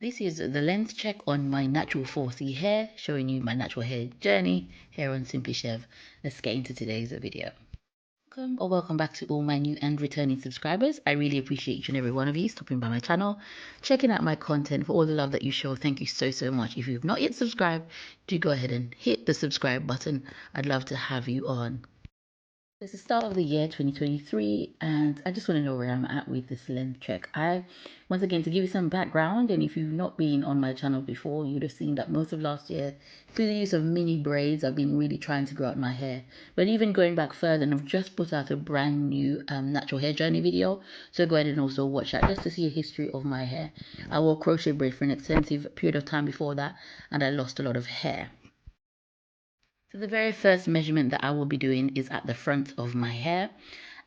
This is the length check on my natural 4C hair, showing you my natural hair journey here on Simply Shev. Let's get into today's video. Welcome back to all my new and returning subscribers. I really appreciate each and every one of you stopping by my channel, checking out my content. For all the love that you show, thank you so much. If you've not yet subscribed, do go ahead and hit the subscribe button. I'd love to have you on. It's the start of the year 2023, and I just want to know where I'm at with this length check. Once again, to give you some background, and if you've not been on my channel before, you'd have seen that most of last year, through the use of mini braids, I've been really trying to grow out my hair. But even going back further, and I've just put out a brand new natural hair journey video, so go ahead and also watch that just to see a history of my hair. I wore crochet braid for an extensive period of time before that, and I lost a lot of hair. So the very first measurement that I will be doing is at the front of my hair.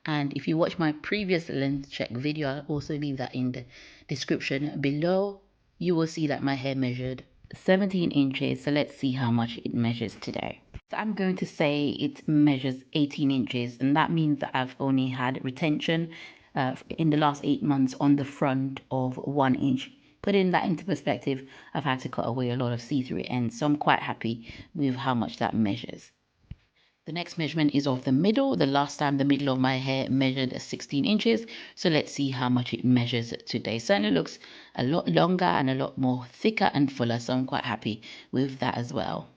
And if you watch my previous length check video, I'll also leave that in the description below. You will see that my hair measured 17 inches. So let's see how much it measures today. So I'm going to say it measures 18 inches. And that means that I've only had retention in the last 8 months on the front of 1 inch. Putting that into perspective, I've had to cut away a lot of see-through ends, so I'm quite happy with how much that measures. The next measurement is of the middle. The last time the middle of my hair measured 16 inches, so let's see how much it measures today. Certainly looks a lot longer and a lot more thicker and fuller, so I'm quite happy with that as well.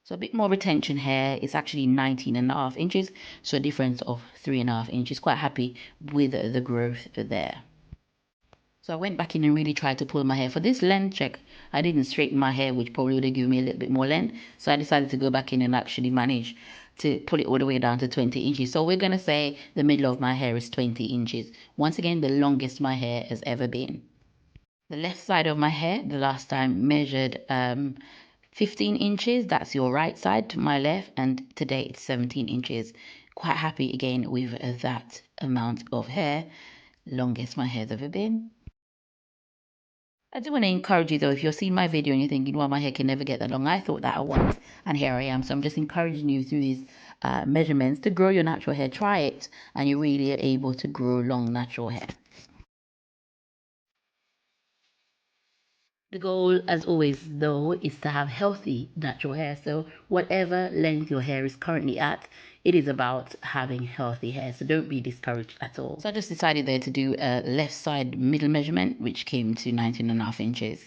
So a bit more retention hair. It's actually 19.5 inches, so a difference of 3.5 inches. Quite happy with the growth there. So I went back in and really tried to pull my hair. For this length check, I didn't straighten my hair, which probably would have given me a little bit more length. So I decided to go back in and actually manage to pull it all the way down to 20 inches. So we're going to say the middle of my hair is 20 inches. Once again, the longest my hair has ever been. The left side of my hair, the last time measured 15 inches. That's your right side to my left. And today it's 17 inches. Quite happy again with that amount of hair. Longest my hair's ever been. I do want to encourage you though, if you're seeing my video and you're thinking, well, my hair can never get that long, I thought that I once, and here I am. So I'm just encouraging you through these measurements to grow your natural hair. Try it, and you really are able to grow long natural hair. The goal, as always, though, is to have healthy natural hair. So whatever length your hair is currently at, it is about having healthy hair. So don't be discouraged at all. So I just decided there to do a left side middle measurement, which came to 19.5 inches.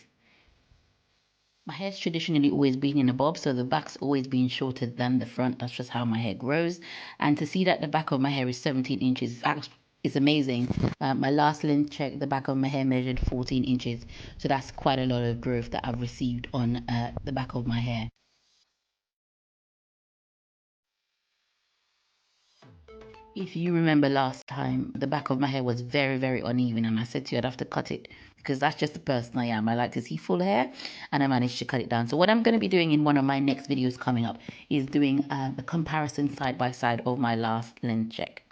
My hair's traditionally always been in a bob, so the back's always been shorter than the front. That's just how my hair grows. And to see that the back of my hair is 17 inches is amazing. My last length check, the back of my hair measured 14 inches. So that's quite a lot of growth that I've received on the back of my hair. If you remember last time, the back of my hair was very uneven, and I said to you I'd have to cut it because that's just the person I am. I like to see full hair, and I managed to cut it down. So what I'm going to be doing in one of my next videos coming up is doing a comparison side by side of my last length check.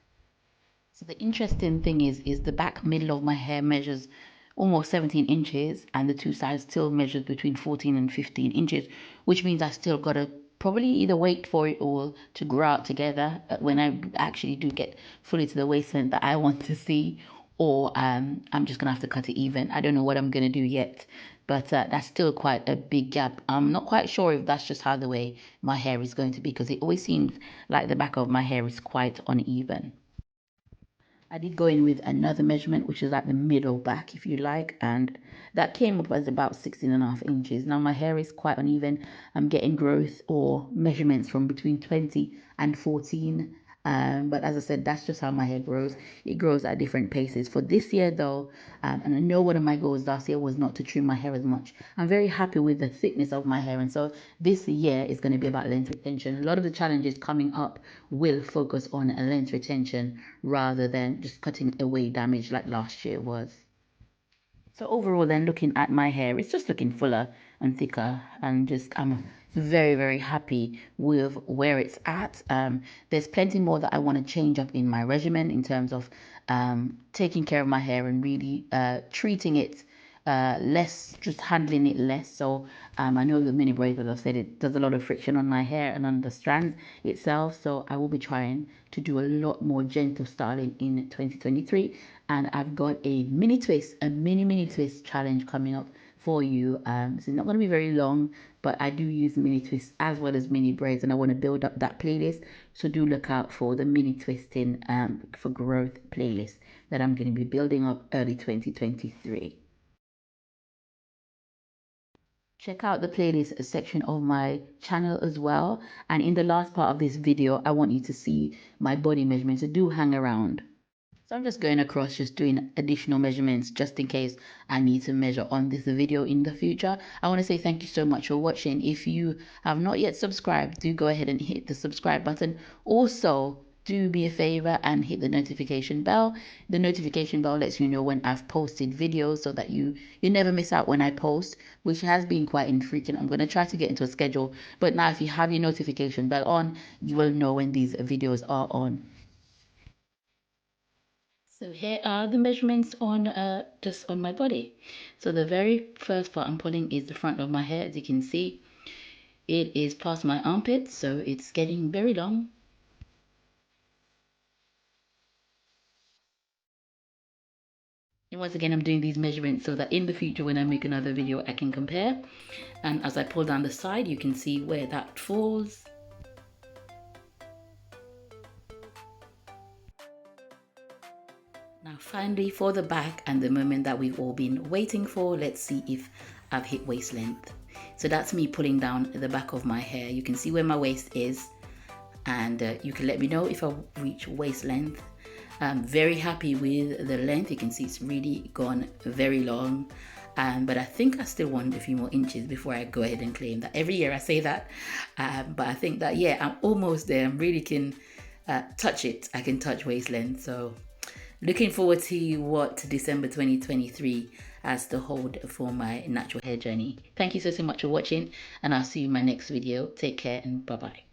So the interesting thing is the back middle of my hair measures almost 17 inches, and the two sides still measures between 14 and 15 inches, which means I still got to probably either wait for it all to grow out together when I actually do get fully to the waist length that I want to see, or I'm just gonna have to cut it even. I don't know what I'm gonna do yet, but that's still quite a big gap. I'm not quite sure if that's just how the way my hair is going to be, because it always seems like the back of my hair is quite uneven. I did go in with another measurement, which is like the middle back, if you like, and that came up as about 16.5 inches. Now my hair is quite uneven. I'm getting growth or measurements from between 20 and 14. But as I said, that's just how my hair grows. It grows at different paces. For this year though, and I know one of my goals last year was not to trim my hair as much. I'm very happy with the thickness of my hair, and so this year is going to be about length retention. A lot of the challenges coming up will focus on a length retention rather than just cutting away damage like last year was. So overall then, looking at my hair, it's just looking fuller and thicker, and just I'm very happy with where it's at. There's plenty more that I want to change up in my regimen in terms of taking care of my hair and really treating it less, just handling it less. So I know the mini braids, as I've said, it does a lot of friction on my hair and on the strands itself. So I will be trying to do a lot more gentle styling in 2023. And I've got a mini twist, a mini twist challenge coming up for you. It's not going to be very long, but I do use mini twists as well as mini braids, and I want to build up that playlist. So do look out for the mini twisting for growth playlist that I'm going to be building up early 2023. Check out the playlist section of my channel as well. And in the last part of this video, I want you to see my body measurements. So do hang around. So I'm just going across, just doing additional measurements just in case I need to measure on this video in the future. I want to say thank you so much for watching. If you have not yet subscribed, do go ahead and hit the subscribe button. Also, do me a favor and hit the notification bell. The notification bell lets you know when I've posted videos so that you never miss out when I post, which has been quite infrequent. I'm going to try to get into a schedule, but now if you have your notification bell on, you will know when these videos are on. So here are the measurements on just on my body. So the very first part I'm pulling is the front of my hair. As you can see, it is past my armpit, so it's getting very long. And once again, I'm doing these measurements so that in the future when I make another video I can compare. And as I pull down the side, you can see where that falls. Now finally for the back, and the moment that we've all been waiting for, let's see if I've hit waist length. So that's me pulling down the back of my hair. You can see where my waist is, and you can let me know if I reach waist length. I'm very happy with the length. You can see it's really gone very long, but I think I still want a few more inches before I go ahead and claim that. Every year I say that, but I think that, yeah, I'm almost there. I really can touch it. I can touch waist length. So looking forward to what December 2023 has to hold for my natural hair journey. Thank you so much for watching, and I'll see you in my next video. Take care and bye-bye.